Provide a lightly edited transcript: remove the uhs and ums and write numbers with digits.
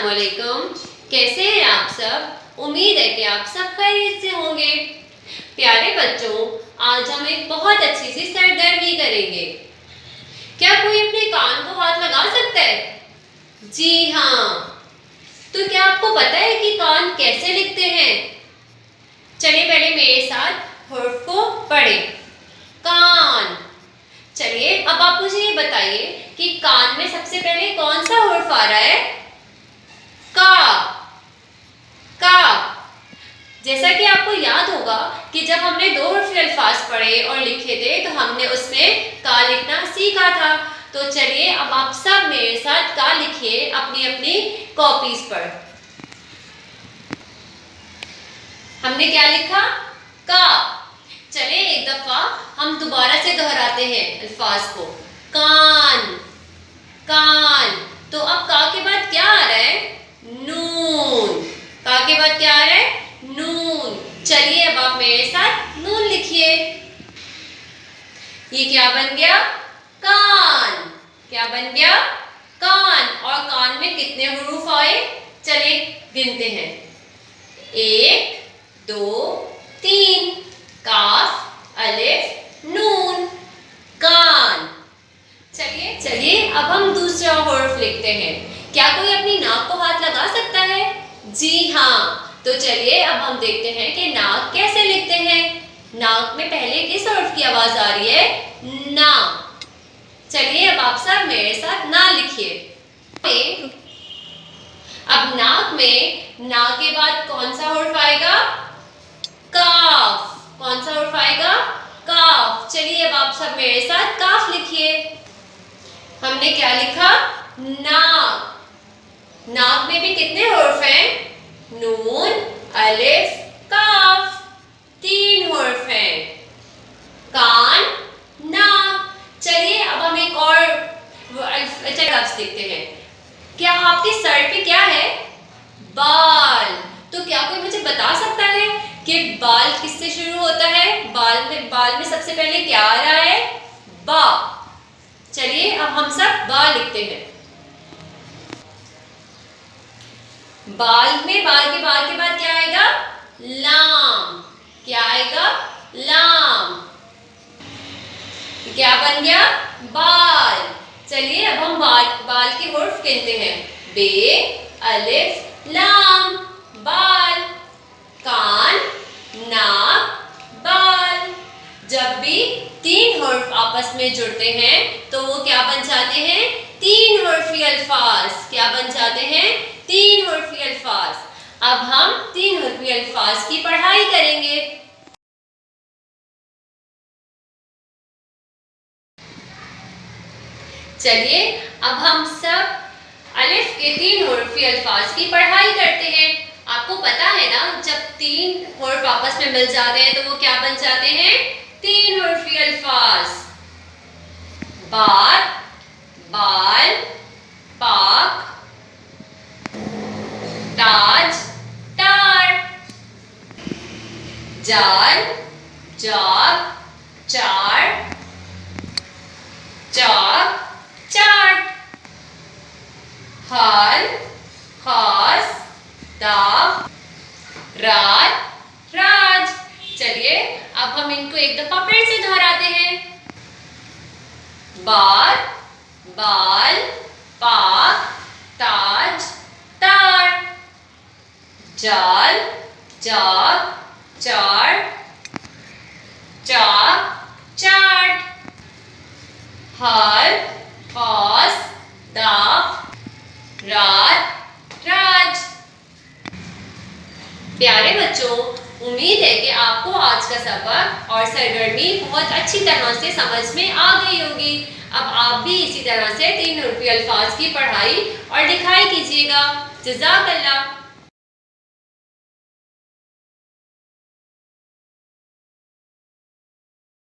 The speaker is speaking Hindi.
अस्सलामुअलैकुम। कैसे हैं आप सब? उम्मीद है कि आप सब खैरियत से होंगे। प्यारे बच्चों, आज हम एक बहुत अच्छी सी सरगर्मी करेंगे। क्या कोई अपने कान को हाथ लगा सकता है? जी हाँ। तो क्या आपको पता है कि कान कैसे लिखते हैं? चलिए पहले मेरे साथ हुर्फ को पढ़ें। कान। चलिए अब आप मुझे ये बताइए कि कान में सबसे पहले कौन सा हुर्फ आ रहा है? का। का। जैसा कि आपको याद होगा कि जब हमने दो हुर्फ अल्फाज पढ़े और लिखे थे तो हमने उसमें का लिखना सीखा था। तो चलिए अब आप सब मेरे साथ का लिखिए अपनी अपनी कॉपीज पर। हमने क्या लिखा? का। चलिए एक दफा हम दोबारा से दोहराते हैं अल्फाज को। कान। कान। तो अब का के बाद क्या आ रहा है? नून। का के बाद क्या आ रहा है? नून। चलिए अब आप मेरे साथ नून लिखिए। ये क्या बन गया? कान। क्या बन गया? कान। और कान में कितने हुरूफ आए? चलिए गिनते हैं। 1 2 3। काफ अलिफ नून। कान। चलिए अब हम दूसरा हुर्फ लिखते हैं। क्या कोई अपनी नाक को हाथ लगा सकता है? जी हाँ। तो चलिए अब हम देखते हैं कि नाक कैसे लिखते हैं। नाक में पहले किस हुर्फ की आवाज आ रही है? ना। चलिए अब आप सब मेरे साथ ना लिखिए। अब नाक में ना के बाद कौन सा हुर्फ आएगा? काफ। कौन सा हुर्फ आएगा? काफ। चलिए अब आप सब मेरे साथ काफ लिखिए। हमने क्या लिखा? नाक। नाक में भी कितने हुर्फ हैं? नून अलिफ काफ। 3 हुर्फ हैं। कान नाक। चलिए अब हम एक और लफ्ज लिखते हैं। क्या आपके सर पे क्या है? बाल। तो क्या कोई मुझे बता सकता है कि बाल किससे शुरू होता है? बाल में सबसे पहले क्या आ रहा है? बा। चलिए अब हम सब बा लिखते हैं। बाल के बाद क्या आएगा? लाम। क्या आएगा? लाम। क्या बन गया? बाल। चलिए अब हम बाल के हुर्फ गिनते हैं। बे अलिफ लाम। बाल। कान नाक बाल। जब भी 3 हुर्फ आपस में जुड़ते हैं तो वो क्या बन जाते हैं? 3 हुर्फी अल्फाज। क्या बन जाते हैं? 3 हुर्फी अल्फाज। अब हम 3 हुर्फी अल्फाज की पढ़ाई करेंगे। चलिए अब हम सब अलिफ के 3 हुर्फी अल्फाज की पढ़ाई करते हैं। आपको पता है ना, जब 3 हुर्फ आपस में मिल जाते हैं तो वो क्या बन जाते हैं? 3 हुर्फी अल्फाज। बात बाल पाक ताज तार। जाल जाग चार चाक चाट। हाल खास दाग रात राज। चलिए अब हम इनको एक दफा फिर से दोहराते हैं। बात बाल पाक ताज तार। जाल जाग चार चाक चाट। हाल खास दाग रात राज। प्यारे बच्चों, उम्मीद है कि आपको आज का सबक और सरगर्मी बहुत अच्छी तरह से समझ में आ गई होगी। अब आप भी इसी तरह से 3 हुर्फी अल्फाज की पढ़ाई और लिखाई कीजिएगा। जज़ाकल्लाह।